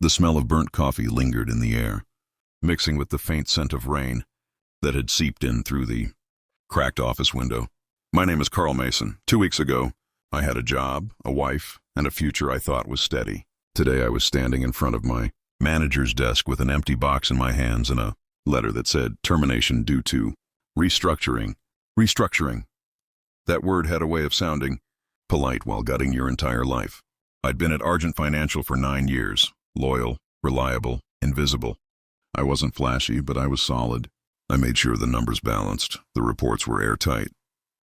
The smell of burnt coffee lingered in the air, mixing with the faint scent of rain that had seeped in through the cracked office window. My name is Carl Mason. 2 weeks ago, I had a job, a wife, and a future I thought was steady. Today I was standing in front of my manager's desk with an empty box in my hands and a letter that said termination due to restructuring. Restructuring. That word had a way of sounding polite while gutting your entire life. I'd been at Argent Financial for 9 years, loyal, reliable, invisible. I wasn't flashy, but I was solid. I made sure the numbers balanced, the reports were airtight,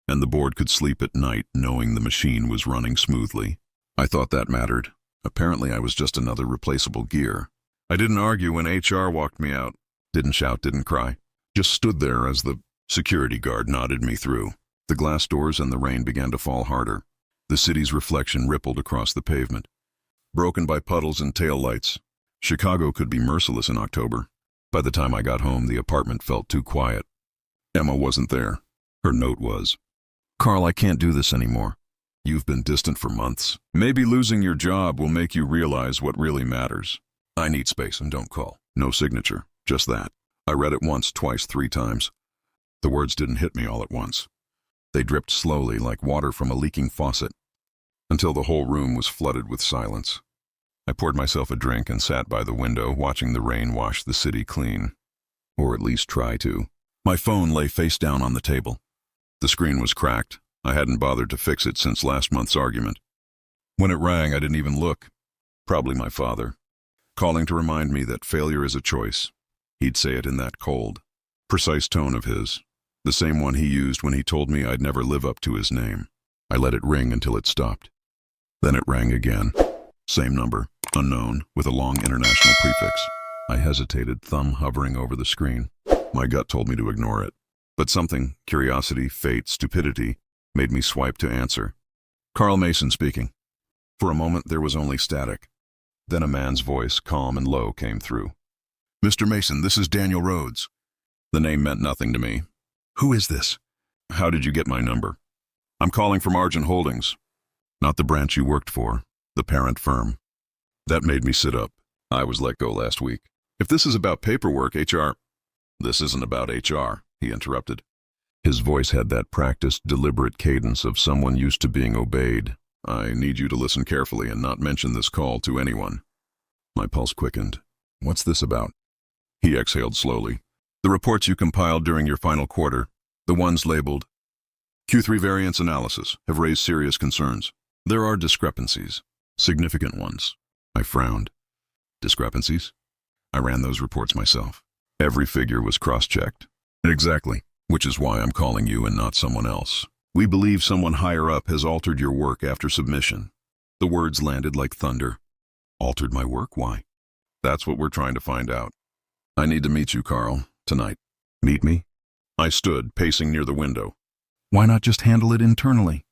and the board could sleep at night knowing the machine was running smoothly. I thought that mattered. Apparently I was just another replaceable gear. I didn't argue when HR walked me out. Didn't shout, didn't cry. Just stood there as the security guard nodded me through. The glass doors and the rain began to fall harder. The city's reflection rippled across the pavement, broken by puddles and taillights. Chicago could be merciless in October. By the time I got home, the apartment felt too quiet. Emma wasn't there. Her note was, "Carl, I can't do this anymore. You've been distant for months. Maybe losing your job will make you realize what really matters. I need space and don't call." No signature, just that. I read it once, twice, 3 times. The words didn't hit me all at once. They dripped slowly like water from a leaking faucet, until the whole room was flooded with silence. I poured myself a drink and sat by the window, watching the rain wash the city clean. Or at least try to. My phone lay face down on the table. The screen was cracked. I hadn't bothered to fix it since last month's argument. When it rang, I didn't even look. Probably my father, calling to remind me that failure is a choice. He'd say it in that cold, precise tone of his, the same one he used when he told me I'd never live up to his name. I let it ring until it stopped. Then it rang again. Same number, unknown, with a long international prefix. I hesitated, thumb hovering over the screen. My gut told me to ignore it. But something, curiosity, fate, stupidity, made me swipe to answer. Carl Mason speaking. For a moment there was only static. Then a man's voice, calm and low, came through. "Mr. Mason, this is Daniel Rhodes." The name meant nothing to me. "Who is this?" "How did you get my number?" "I'm calling from Argent Holdings." "Not the branch you worked for, the parent firm." That made me sit up. I was let go last week. "If this is about paperwork, HR—" "This isn't about HR," he interrupted. His voice had that practiced, deliberate cadence of someone used to being obeyed. "I need you to listen carefully and not mention this call to anyone." My pulse quickened. "What's this about?" He exhaled slowly. "The reports you compiled during your final quarter, the ones labeled Q3 variance analysis, have raised serious concerns. There are discrepancies, significant ones." I frowned. "Discrepancies?" I ran those reports myself. Every figure was cross-checked. "Exactly, which is why I'm calling you and not someone else. We believe someone higher up has altered your work after submission." The words landed like thunder. "Altered my work? Why?" "That's what we're trying to find out. I need to meet you, Carl, tonight." "Meet me?" I stood, pacing near the window. "Why not just handle it internally?"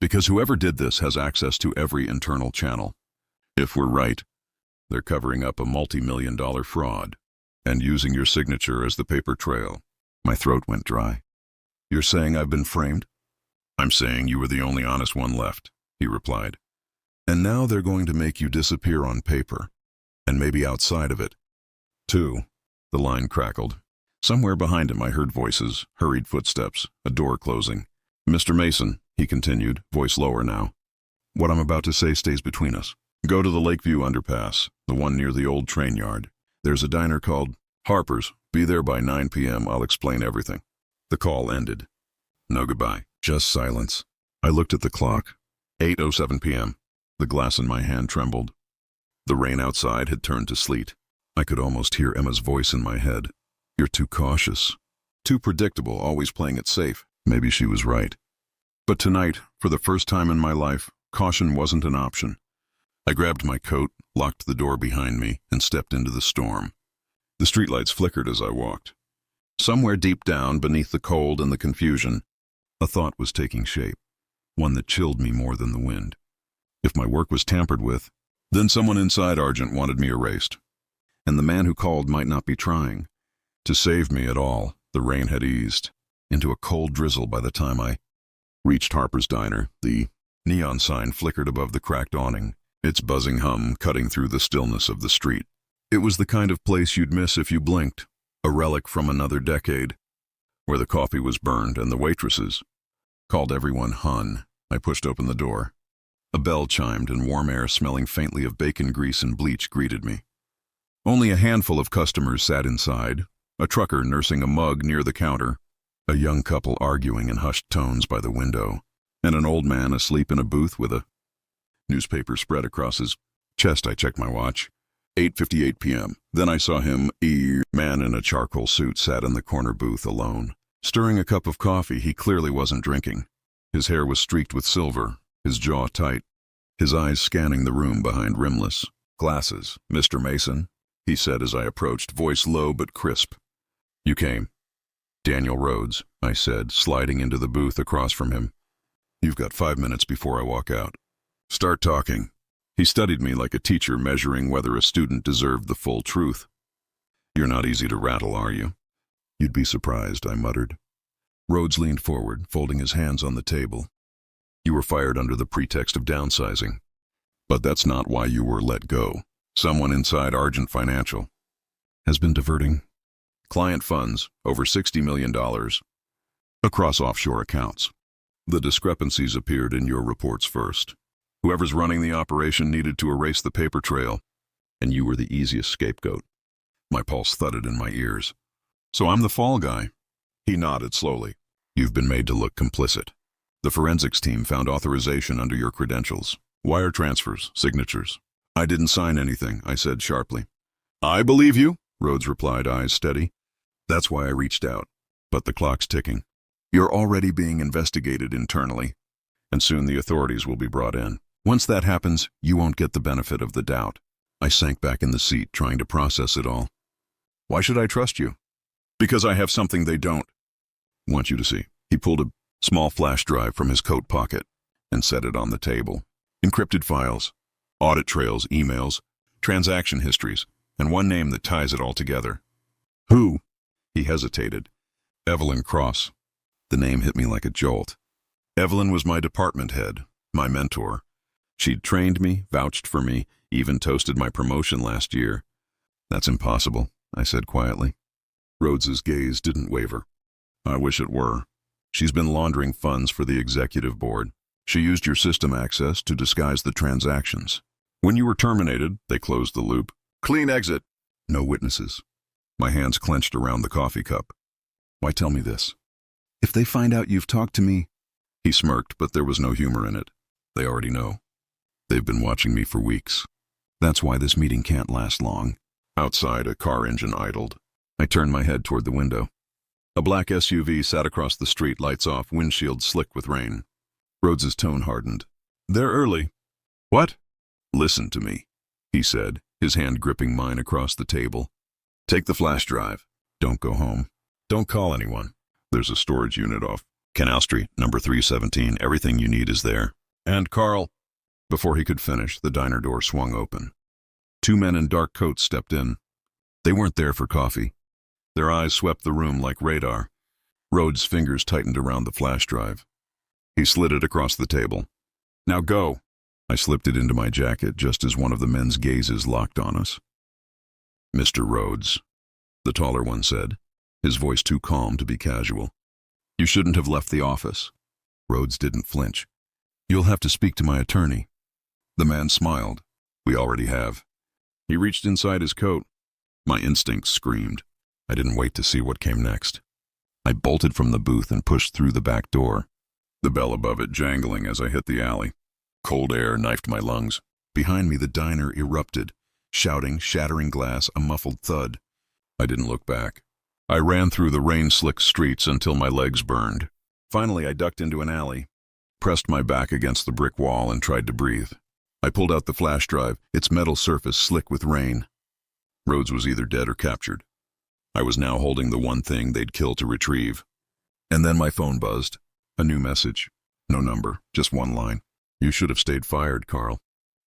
"Because whoever did this has access to every internal channel. If we're right, they're covering up a multi-million-dollar fraud and using your signature as the paper trail." My throat went dry. "You're saying I've been framed?" "I'm saying you were the only honest one left," he replied. "And now they're going to make you disappear on paper, and maybe outside of it, too." The line crackled. Somewhere behind him I heard voices, hurried footsteps, a door closing. "Mr. Mason," he continued, voice lower now, "what I'm about to say stays between us. Go to the Lakeview underpass, the one near the old train yard. There's a diner called Harper's. Be there by 9 p.m. I'll explain everything." The call ended. No goodbye, just silence. I looked at the clock. 8:07 p.m. The glass in my hand trembled. The rain outside had turned to sleet. I could almost hear Emma's voice in my head. "You're too cautious. Too predictable, always playing it safe." Maybe she was right. But tonight, for the first time in my life, caution wasn't an option. I grabbed my coat, locked the door behind me, and stepped into the storm. The streetlights flickered as I walked. Somewhere deep down, beneath the cold and the confusion, a thought was taking shape, one that chilled me more than the wind. If my work was tampered with, then someone inside Argent wanted me erased. And the man who called might not be trying to save me at all. The rain had eased into a cold drizzle by the time I reached Harper's Diner. The neon sign flickered above the cracked awning. its buzzing hum cutting through the stillness of the street. It was the kind of place you'd miss if you blinked, a relic from another decade, where the coffee was burned and the waitresses called everyone Hun. I pushed open the door. A bell chimed and warm air smelling faintly of bacon grease and bleach greeted me. Only a handful of customers sat inside, a trucker nursing a mug near the counter, a young couple arguing in hushed tones by the window, and an old man asleep in a booth with a newspaper spread across his chest. I checked my watch. 8:58 p.m. Then I saw him. A man in a charcoal suit sat in the corner booth alone. Stirring a cup of coffee, he clearly wasn't drinking. His hair was streaked with silver, his jaw tight, his eyes scanning the room behind rimless glasses. "Mr. Mason," he said as I approached, voice low but crisp. "You came." "Daniel Rhodes," I said, sliding into the booth across from him. "You've got 5 minutes before I walk out." "Start talking." He studied me like a teacher measuring whether a student deserved the full truth. "You're not easy to rattle, are you?" "You'd be surprised," I muttered. Rhodes leaned forward, folding his hands on the table. "You were fired under the pretext of downsizing. But that's not why you were let go. Someone inside Argent Financial has been diverting client funds, over $60 million, across offshore accounts. The discrepancies appeared in your reports first. Whoever's running the operation needed to erase the paper trail, and you were the easiest scapegoat." My pulse thudded in my ears. "So I'm the fall guy?" He nodded slowly. "You've been made to look complicit. The forensics team found authorization under your credentials. Wire transfers, signatures." "I didn't sign anything," I said sharply. "I believe you," Rhodes replied, eyes steady. "That's why I reached out. But the clock's ticking. You're already being investigated internally, and soon the authorities will be brought in. Once that happens, you won't get the benefit of the doubt." I sank back in the seat, trying to process it all. "Why should I trust you?" "Because I have something they don't." "Want you to see." He pulled a small flash drive from his coat pocket and set it on the table. "Encrypted files, audit trails, emails, transaction histories, and one name that ties it all together." "Who?" He hesitated. "Evelyn Cross." The name hit me like a jolt. Evelyn was my department head, my mentor. She'd trained me, vouched for me, even toasted my promotion last year. "That's impossible," I said quietly. Rhodes's gaze didn't waver. "I wish it were. She's been laundering funds for the executive board. She used your system access to disguise the transactions. When you were terminated, they closed the loop. Clean exit. No witnesses." My hands clenched around the coffee cup. "Why tell me this? If they find out you've talked to me..." He smirked, but there was no humor in it. "They already know. They've been watching me for weeks. That's why this meeting can't last long." Outside, a car engine idled. I turned my head toward the window. A black SUV sat across the street, lights off, windshield slick with rain. Rhodes's tone hardened. "They're early." "What?" "Listen to me," he said, his hand gripping mine across the table. "Take the flash drive. Don't go home. Don't call anyone. There's a storage unit off Canal Street, number 317. Everything you need is there. And Carl..." Before he could finish, the diner door swung open. 2 men in dark coats stepped in. They weren't there for coffee. Their eyes swept the room like radar. Rhodes' fingers tightened around the flash drive. He slid it across the table. "Now go." I slipped it into my jacket just as one of the men's gazes locked on us. "Mr. Rhodes," the taller one said, his voice too calm to be casual. "You shouldn't have left the office." Rhodes didn't flinch. "You'll have to speak to my attorney." The man smiled. "We already have." He reached inside his coat. My instincts screamed. I didn't wait to see what came next. I bolted from the booth and pushed through the back door, the bell above it jangling as I hit the alley. Cold air knifed my lungs. Behind me, the diner erupted, shouting, shattering glass, a muffled thud. I didn't look back. I ran through the rain-slicked streets until my legs burned. Finally, I ducked into an alley, pressed my back against the brick wall, and tried to breathe. I pulled out the flash drive, its metal surface slick with rain. Rhodes was either dead or captured. I was now holding the one thing they'd kill to retrieve. And then my phone buzzed. A new message. No number, just one line. "You should have stayed fired, Carl."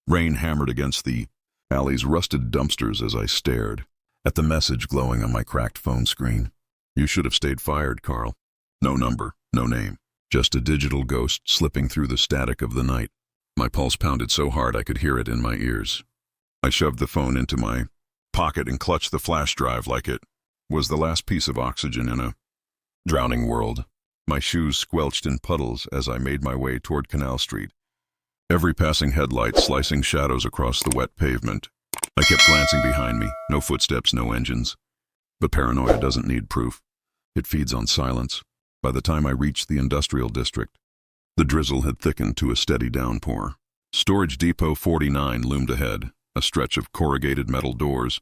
Rain hammered against the alley's rusted dumpsters as I stared at the message glowing on my cracked phone screen. "You should have stayed fired, Carl." No number, no name, just a digital ghost slipping through the static of the night. My My pulse pounded so hard I could hear it in my ears. I shoved the phone into my pocket and clutched the flash drive like it was the last piece of oxygen in a drowning world. My shoes squelched in puddles as I made my way toward Canal Street, every passing headlight slicing shadows across the wet pavement. I kept glancing behind me, no footsteps, no engines. But paranoia doesn't need proof. It feeds on silence. By the time I reached the industrial district, the drizzle had thickened to a steady downpour. Storage Depot 49 loomed ahead, a stretch of corrugated metal doors,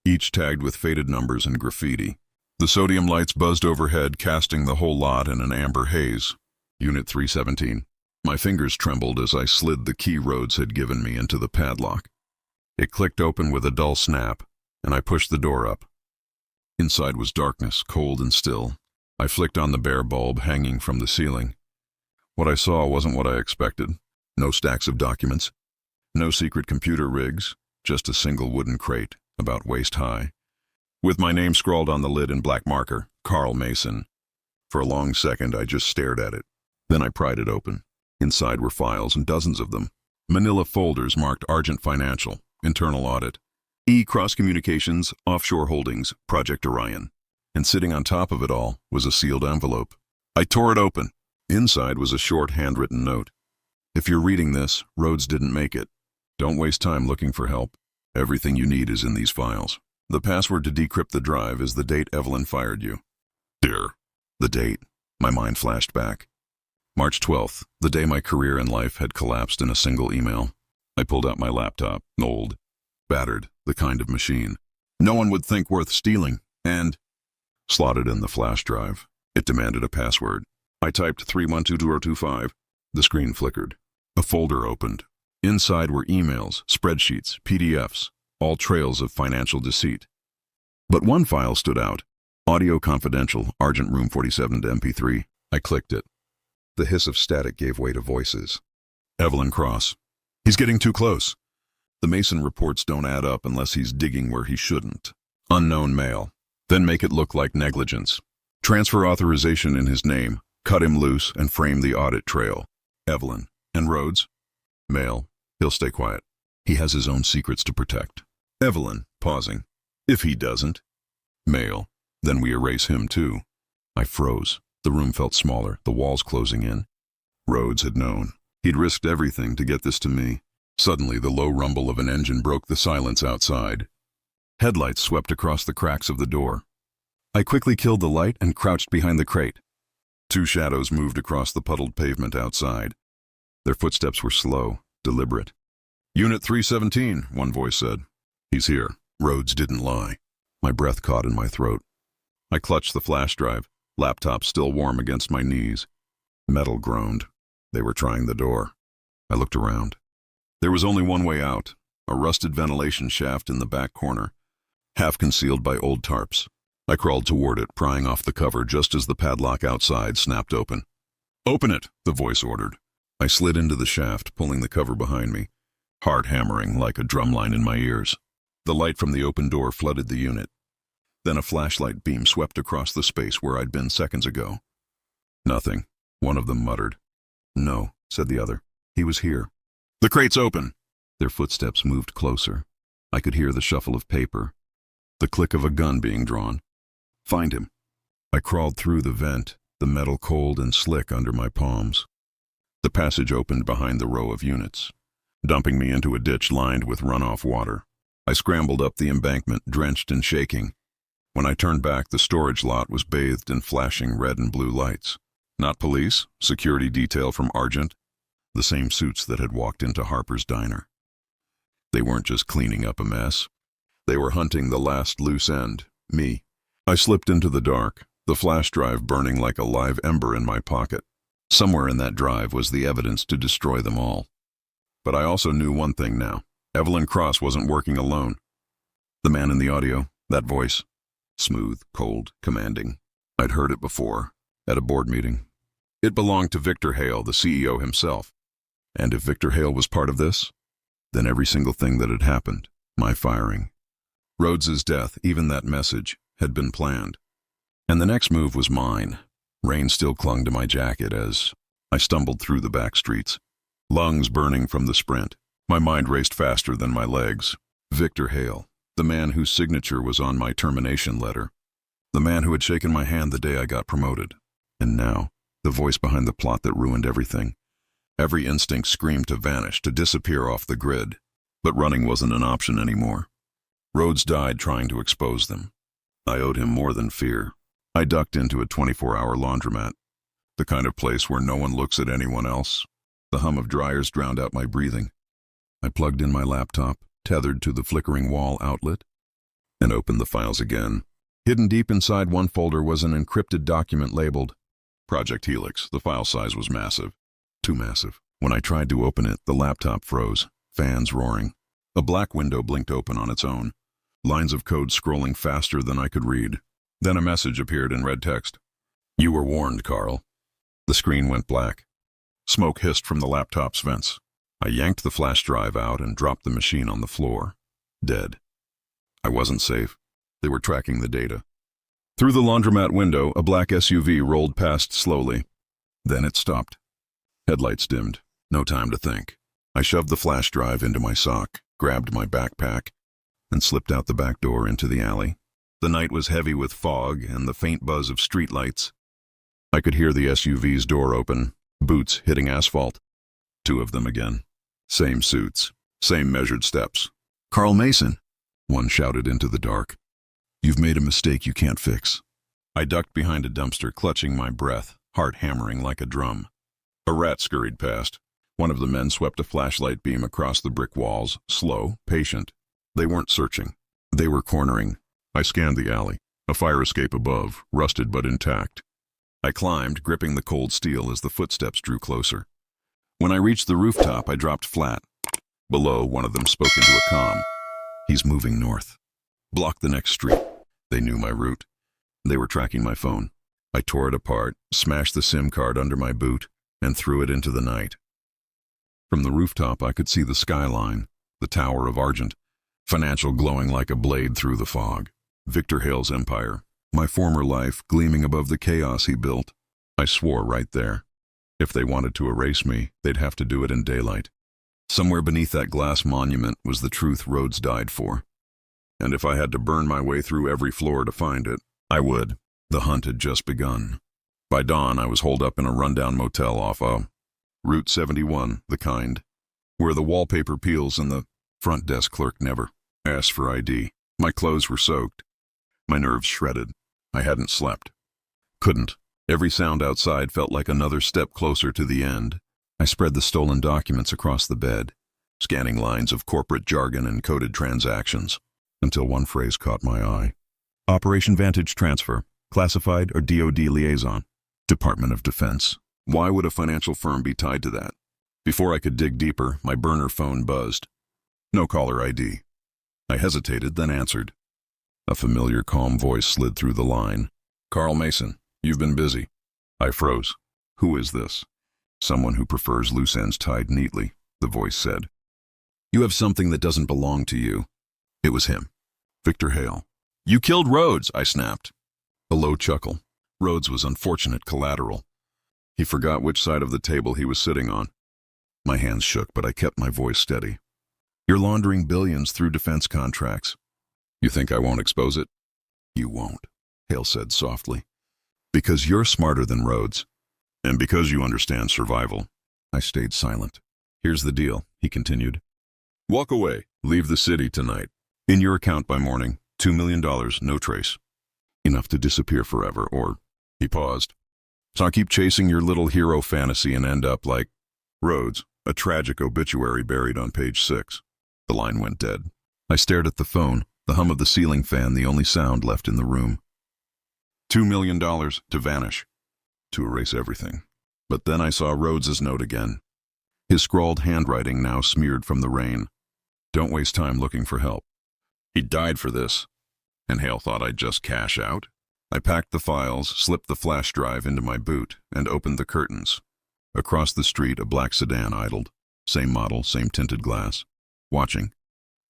each tagged with faded numbers and graffiti. The sodium lights buzzed overhead, casting the whole lot in an amber haze. Unit 317. My fingers trembled as I slid the key Rhodes had given me into the padlock. It clicked open with a dull snap, and I pushed the door up. Inside was darkness, cold and still. I flicked on the bare bulb hanging from the ceiling. What I saw wasn't what I expected. No stacks of documents, no secret computer rigs, just a single wooden crate, about waist high, with my name scrawled on the lid in black marker, Carl Mason. For a long second, I just stared at it. Then I pried it open. Inside were files, and dozens of them. Manila folders marked Argent Financial, Internal Audit, Cross Communications, Offshore Holdings, Project Orion. And sitting on top of it all was a sealed envelope. I tore it open. Inside was a short handwritten note. If you're reading this, Rhodes didn't make it. Don't waste time looking for help. Everything you need is in these files. The password to decrypt the drive is the date Evelyn fired you. Dear. The date. My mind flashed back. March 12th, the day my career and life had collapsed in a single email. I pulled out my laptop, old, battered, the kind of machine no one would think worth stealing, and slotted in the flash drive. It demanded a password. I typed 312225. The screen flickered. A folder opened. Inside were emails, spreadsheets, PDFs, all trails of financial deceit. But one file stood out. Audio confidential, Argent Room 47 to MP3. I clicked it. The hiss of static gave way to voices. Evelyn Cross. He's getting too close. The Mason reports don't add up unless he's digging where he shouldn't. Unknown male. Then make it look like negligence. Transfer authorization in his name. Cut him loose and frame the audit trail. Evelyn. And Rhodes? Male. He'll stay quiet. He has his own secrets to protect. Evelyn, pausing. If he doesn't. Male. Then we erase him too. I froze. The room felt smaller, the walls closing in. Rhodes had known. He'd risked everything to get this to me. Suddenly, the low rumble of an engine broke the silence outside. Headlights swept across the cracks of the door. I quickly killed the light and crouched behind the crate. Two shadows moved across the puddled pavement outside. Their footsteps were slow, deliberate. Unit 317, one voice said. He's here. Rhodes didn't lie. My breath caught in my throat. I clutched the flash drive, laptop still warm against my knees. Metal groaned. They were trying the door. I looked around. There was only one way out, a rusted ventilation shaft in the back corner, half concealed by old tarps. I crawled toward it, prying off the cover just as the padlock outside snapped open. Open it, the voice ordered. I slid into the shaft, pulling the cover behind me, heart hammering like a drumline in my ears. The light from the open door flooded the unit. Then a flashlight beam swept across the space where I'd been seconds ago. Nothing, one of them muttered. No, said the other. He was here. The crate's open. Their footsteps moved closer. I could hear the shuffle of paper, the click of a gun being drawn. Find him. I crawled through the vent, the metal cold and slick under my palms. The passage opened behind the row of units, dumping me into a ditch lined with runoff water. I scrambled up the embankment, drenched and shaking. When I turned back, the storage lot was bathed in flashing red and blue lights. Not police, security detail from Argent, the same suits that had walked into Harper's diner. They weren't just cleaning up a mess. They were hunting the last loose end, me. I slipped into the dark, the flash drive burning like a live ember in my pocket. Somewhere in that drive was the evidence to destroy them all. But I also knew one thing now. Evelyn Cross wasn't working alone. The man in the audio, that voice, smooth, cold, commanding. I'd heard it before, at a board meeting. It belonged to Victor Hale, the CEO himself. And if Victor Hale was part of this, then every single thing that had happened, my firing, Rhodes's death, even that message, had been planned. And the next move was mine. Rain still clung to my jacket as I stumbled through the back streets, lungs burning from the sprint. My mind raced faster than my legs. Victor Hale, the man whose signature was on my termination letter. The man who had shaken my hand the day I got promoted. And now, the voice behind the plot that ruined everything. Every instinct screamed to vanish, to disappear off the grid. But running wasn't an option anymore. Rhodes died trying to expose them. I owed him more than fear. I ducked into a 24-hour laundromat, the kind of place where no one looks at anyone else. The hum of dryers drowned out my breathing. I plugged in my laptop, tethered to the flickering wall outlet, and opened the files again. Hidden deep inside one folder was an encrypted document labeled Project Helix. The file size was massive. Too massive. When I tried to open it, the laptop froze, fans roaring. A black window blinked open on its own, lines of code scrolling faster than I could read. Then a message appeared in red text. "You were warned, Carl." The screen went black. Smoke hissed from the laptop's vents. I yanked the flash drive out and dropped the machine on the floor. Dead. I wasn't safe. They were tracking the data. Through the laundromat window, a black SUV rolled past slowly. Then it stopped. Headlights dimmed. No time to think. I shoved the flash drive into my sock, grabbed my backpack, and slipped out the back door into the alley. The night was heavy with fog and the faint buzz of streetlights. I could hear the SUV's door open, boots hitting asphalt. Two of them again. Same suits, same measured steps. "Carl Mason," one shouted into the dark. "You've made a mistake you can't fix." I ducked behind a dumpster, clutching my breath, heart hammering like a drum. A rat scurried past. One of the men swept a flashlight beam across the brick walls, slow, patient. They weren't searching. They were cornering. I scanned the alley. A fire escape above, rusted but intact. I climbed, gripping the cold steel as the footsteps drew closer. When I reached the rooftop, I dropped flat. Below, one of them spoke into a comm. "He's moving north. Block the next street." They knew my route. They were tracking my phone. I tore it apart, smashed the SIM card under my boot, and threw it into the night. From the rooftop, I could see the skyline, the Tower of Argent, financial glowing like a blade through the fog. Victor Hale's empire, my former life gleaming above the chaos he built. I swore right there. If they wanted to erase me, they'd have to do it in daylight. Somewhere beneath that glass monument was the truth Rhodes died for. And if I had to burn my way through every floor to find it, I would. The hunt had just begun. By dawn, I was holed up in a rundown motel off Route 71, the kind, where the wallpaper peels and the front desk clerk never asked for ID. My clothes were soaked. My nerves shredded. I hadn't slept. Couldn't. Every sound outside felt like another step closer to the end. I spread the stolen documents across the bed, scanning lines of corporate jargon and coded transactions, until one phrase caught my eye. Operation Vantage Transfer, classified or DoD liaison, Department of Defense. Why would a financial firm be tied to that? Before I could dig deeper, my burner phone buzzed. No caller ID. I hesitated, then answered. A familiar, calm voice slid through the line. "Carl Mason, you've been busy." I froze. "Who is this?" "Someone who prefers loose ends tied neatly," the voice said. "You have something that doesn't belong to you." It was him. Victor Hale. "You killed Rhodes," I snapped. A low chuckle. Rhodes was unfortunate collateral. He forgot which side of the table he was sitting on. My hands shook, but I kept my voice steady. "You're laundering billions through defense contracts. You think I won't expose it?" "You won't," Hale said softly. "Because you're smarter than Rhodes. And because you understand survival." I stayed silent. "Here's the deal," he continued. "Walk away. Leave the city tonight. In your account by morning, $2 million, no trace. Enough to disappear forever, or..." He paused. "So I'll keep chasing your little hero fantasy and end up like Rhodes, a tragic obituary buried on page 6. The line went dead. I stared at the phone, the hum of the ceiling fan the only sound left in the room. $2 million to vanish. To erase everything. But then I saw Rhodes's note again. His scrawled handwriting now smeared from the rain. "Don't waste time looking for help." He died for this. And Hale thought I'd just cash out? I packed the files, slipped the flash drive into my boot, and opened the curtains. Across the street, a black sedan idled. Same model, same tinted glass. Watching.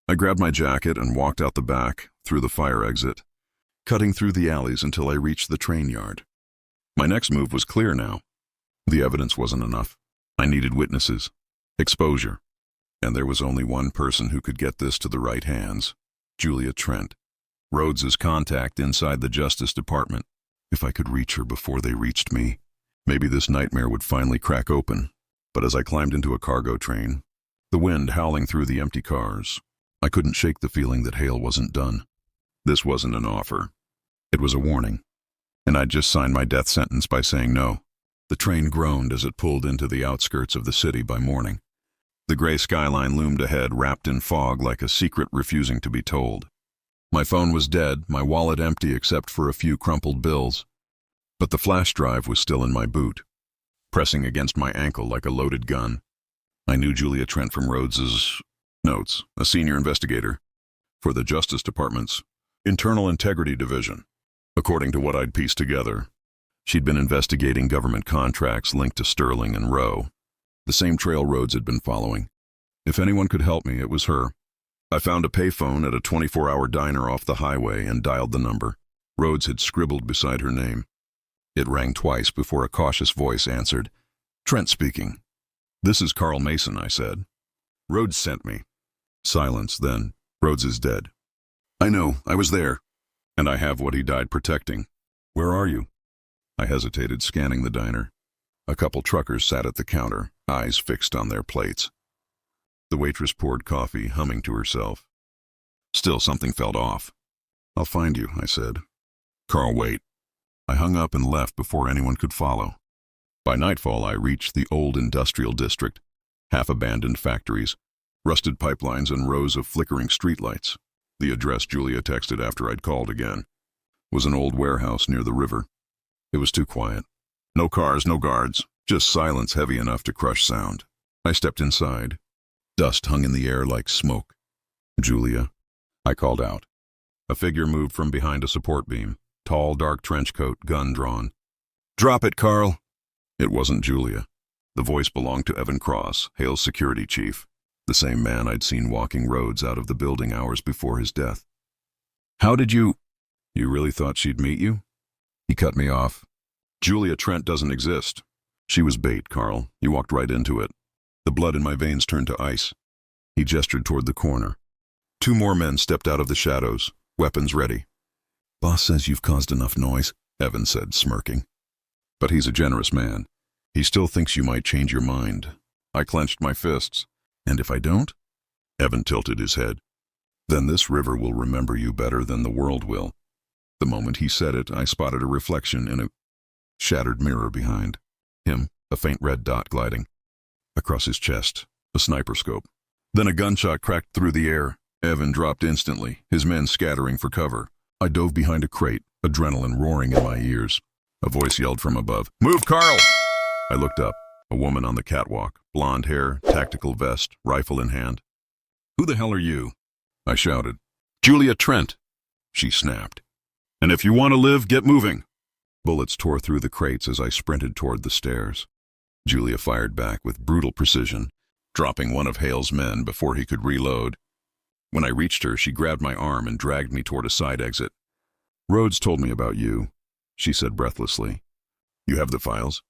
I grabbed my jacket and walked out the back, through the fire exit, cutting through the alleys until I reached the train yard. My next move was clear now. The evidence wasn't enough. I needed witnesses. Exposure. And there was only one person who could get this to the right hands. Julia Trent. Rhodes's contact inside the Justice Department. If I could reach her before they reached me, maybe this nightmare would finally crack open. But as I climbed into a cargo train, the wind howling through the empty cars, I couldn't shake the feeling that Hale wasn't done. This wasn't an offer. It was a warning. And I'd just signed my death sentence by saying no. The train groaned as it pulled into the outskirts of the city by morning. The gray skyline loomed ahead, wrapped in fog like a secret refusing to be told. My phone was dead, my wallet empty except for a few crumpled bills. But the flash drive was still in my boot, pressing against my ankle like a loaded gun. I knew Julia Trent from Rhodes's notes, a senior investigator for the Justice Department's Internal Integrity Division. According to what I'd pieced together, she'd been investigating government contracts linked to Sterling and Rowe, the same trail Rhodes had been following. If anyone could help me, it was her. I found a payphone at a 24-hour diner off the highway and dialed the number. Rhodes had scribbled beside her name. It rang twice before a cautious voice answered. "Trent speaking." "This is Carl Mason," I said. "Rhodes sent me." Silence, then, "Rhodes is dead." "I know, I was there. And I have what he died protecting. Where are you?" I hesitated, scanning the diner. A couple truckers sat at the counter, eyes fixed on their plates. The waitress poured coffee, humming to herself. Still, something felt off. "I'll find you," I said. "Carl, wait." I hung up and left before anyone could follow. By nightfall, I reached the old industrial district, half-abandoned factories, rusted pipelines, and rows of flickering streetlights. The address Julia texted after I'd called again was an old warehouse near the river. It was too quiet. No cars, no guards, just silence heavy enough to crush sound. I stepped inside. Dust hung in the air like smoke. "Julia," I called out. A figure moved from behind a support beam, tall, dark trench coat, gun drawn. "Drop it, Carl." It wasn't Julia. The voice belonged to Evan Cross, Hale's security chief, the same man I'd seen walking Rhodes out of the building hours before his death. "How did you really thought she'd meet you?" He cut me off. "Julia Trent doesn't exist. She was bait, Carl. You walked right into it." The blood in my veins turned to ice. He gestured toward the corner. Two more men stepped out of the shadows, weapons ready. "Boss says you've caused enough noise," Evan said, smirking. "But he's a generous man. He still thinks you might change your mind." I clenched my fists. "And if I don't?" Evan tilted his head. "Then this river will remember you better than the world will." The moment he said it, I spotted a reflection in a shattered mirror behind him, a faint red dot gliding across his chest, a sniper scope. Then a gunshot cracked through the air. Evan dropped instantly, his men scattering for cover. I dove behind a crate, adrenaline roaring in my ears. A voice yelled from above, "Move, Carl!" I looked up. A woman on the catwalk, blonde hair, tactical vest, rifle in hand. "Who the hell are you?" I shouted. "Julia Trent," she snapped. "And if you want to live, get moving." Bullets tore through the crates as I sprinted toward the stairs. Julia fired back with brutal precision, dropping one of Hale's men before he could reload. When I reached her, she grabbed my arm and dragged me toward a side exit. "Rhodes told me about you," she said breathlessly. "You have the files?"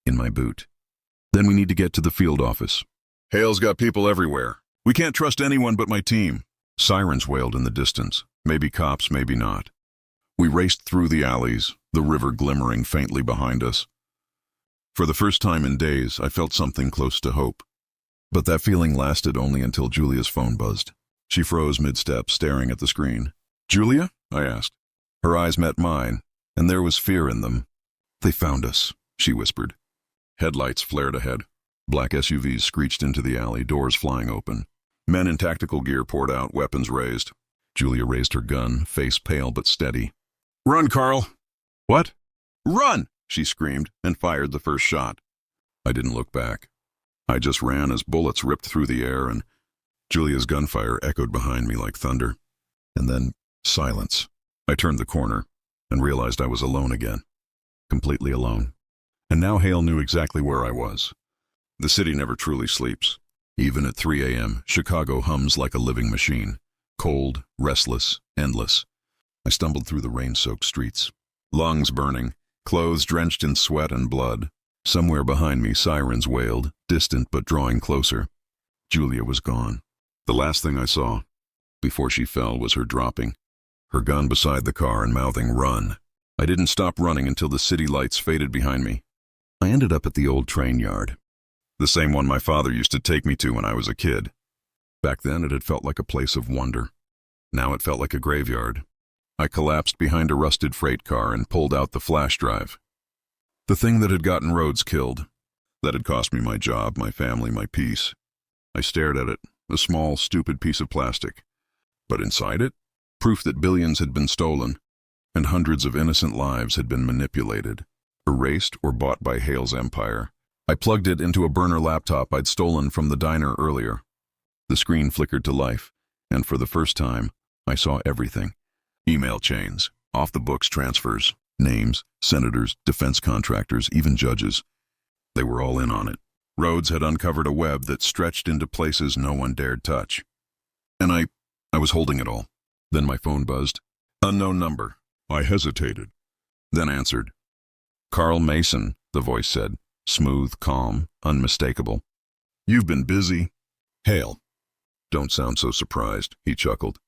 "In my boot." "Then we need to get to the field office." "Hale's got people everywhere. We can't trust anyone but my team." Sirens wailed in the distance. Maybe cops, maybe not. We raced through the alleys, the river glimmering faintly behind us. For the first time in days, I felt something close to hope. But that feeling lasted only until Julia's phone buzzed. She froze mid-step, staring at the screen. "Julia?" I asked. Her eyes met mine, and there was fear in them. "They found us," she whispered. Headlights flared ahead. Black SUVs screeched into the alley, doors flying open. Men in tactical gear poured out, weapons raised. Julia raised her gun, face pale but steady. "Run, Carl!" "What?" "Run!" she screamed, and fired the first shot. I didn't look back. I just ran as bullets ripped through the air, and Julia's gunfire echoed behind me like thunder. And then, silence. I turned the corner, and realized I was alone again. Completely alone. And now Hale knew exactly where I was. The city never truly sleeps. Even at 3 a.m., Chicago hums like a living machine. Cold, restless, endless. I stumbled through the rain-soaked streets. Lungs burning, clothes drenched in sweat and blood. Somewhere behind me, sirens wailed, distant but drawing closer. Julia was gone. The last thing I saw, before she fell, was her dropping, her gun beside the car and mouthing, "Run." I didn't stop running until the city lights faded behind me. I ended up at the old train yard, the same one my father used to take me to when I was a kid. Back then it had felt like a place of wonder. Now it felt like a graveyard. I collapsed behind a rusted freight car and pulled out the flash drive. The thing that had gotten Rhodes killed, that had cost me my job, my family, my peace. I stared at it, a small, stupid piece of plastic. But inside it, proof that billions had been stolen, and hundreds of innocent lives had been manipulated, erased or bought by Hale's empire. I plugged it into a burner laptop I'd stolen from the diner earlier. The screen flickered to life, and for the first time, I saw everything. Email chains, off-the-books transfers, names, senators, defense contractors, even judges. They were all in on it. Rhodes had uncovered a web that stretched into places no one dared touch. And I was holding it all. Then my phone buzzed. Unknown number. I hesitated, then answered. "Carl Mason," the voice said, smooth, calm, unmistakable. "You've been busy." "Hale." "Don't sound so surprised," he chuckled.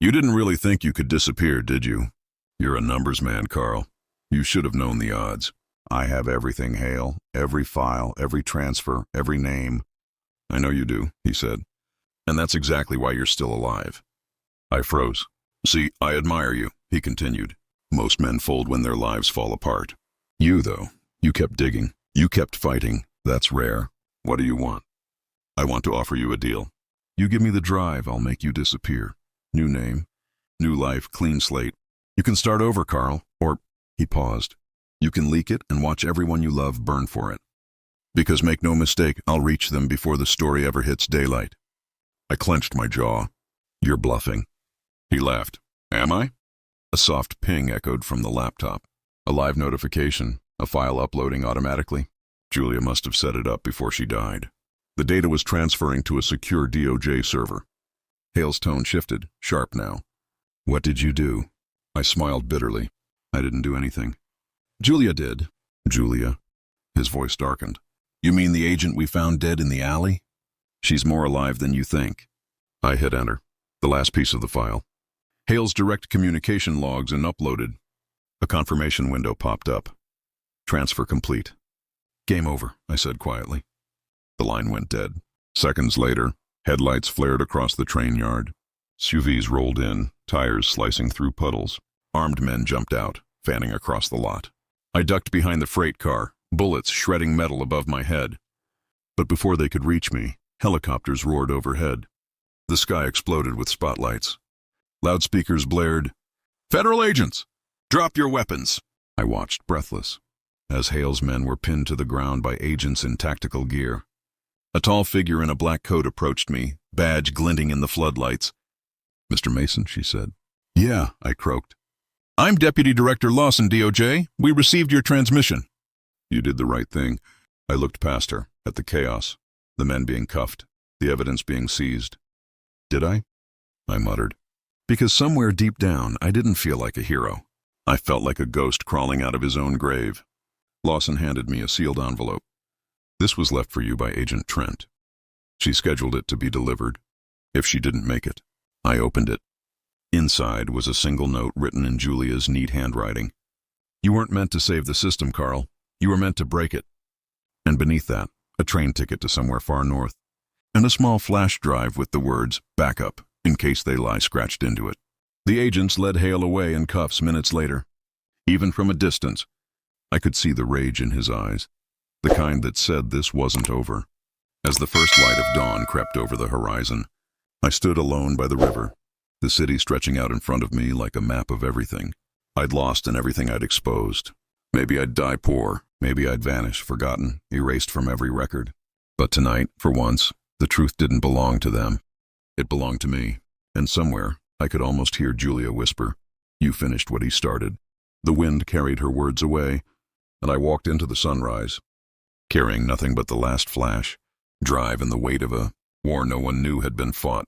"You didn't really think you could disappear, did you? You're a numbers man, Carl. You should have known the odds. I have everything, Hale. Every file, every transfer, every name." "I know you do," he said. "And that's exactly why you're still alive." I froze. "See, I admire you," he continued. "Most men fold when their lives fall apart. You, though, you kept digging. You kept fighting. That's rare. What do you want?" "I want to offer you a deal. You give me the drive, I'll make you disappear. New name, new life, clean slate. You can start over, Carl, or—" He paused. "You can leak it and watch everyone you love burn for it. Because make no mistake, I'll reach them before the story ever hits daylight." I clenched my jaw. "You're bluffing." He laughed. "Am I?" A soft ping echoed from the laptop. A live notification, a file uploading automatically. Julia must have set it up before she died. The data was transferring to a secure DOJ server. Hale's tone shifted, sharp now. "What did you do?" I smiled bitterly. "I didn't do anything." "Julia did." "Julia?" His voice darkened. "You mean the agent we found dead in the alley?" "She's more alive than you think." I hit enter. The last piece of the file. Hale's direct communication logs and uploaded. A confirmation window popped up. "Transfer complete." "Game over," I said quietly. The line went dead. Seconds later, headlights flared across the train yard. SUVs rolled in, tires slicing through puddles. Armed men jumped out, fanning across the lot. I ducked behind the freight car, bullets shredding metal above my head. But before they could reach me, helicopters roared overhead. The sky exploded with spotlights. Loudspeakers blared, "Federal agents! Drop your weapons!" I watched, breathless, as Hale's men were pinned to the ground by agents in tactical gear. A tall figure in a black coat approached me, badge glinting in the floodlights. "Mr. Mason," she said. "Yeah," I croaked. "I'm Deputy Director Lawson, DOJ. We received your transmission." "You did the right thing." I looked past her, at the chaos, the men being cuffed, the evidence being seized. "Did I?" I muttered. Because somewhere deep down, I didn't feel like a hero. I felt like a ghost crawling out of his own grave. Lawson handed me a sealed envelope. "This was left for you by Agent Trent. She scheduled it to be delivered, if she didn't make it." I opened it. Inside was a single note written in Julia's neat handwriting. "You weren't meant to save the system, Carl. You were meant to break it." And beneath that, a train ticket to somewhere far north, and a small flash drive with the words, "Backup," in case they lie scratched into it. The agents led Hale away in cuffs minutes later. Even from a distance, I could see the rage in his eyes, the kind that said this wasn't over. As the first light of dawn crept over the horizon, I stood alone by the river, the city stretching out in front of me like a map of everything I'd lost and everything I'd exposed. Maybe I'd die poor, maybe I'd vanish, forgotten, erased from every record. But tonight, for once, the truth didn't belong to them. It belonged to me, and somewhere I could almost hear Julia whisper, "You finished what he started." The wind carried her words away, and I walked into the sunrise, carrying nothing but the last flash, drive and the weight of a war no one knew had been fought.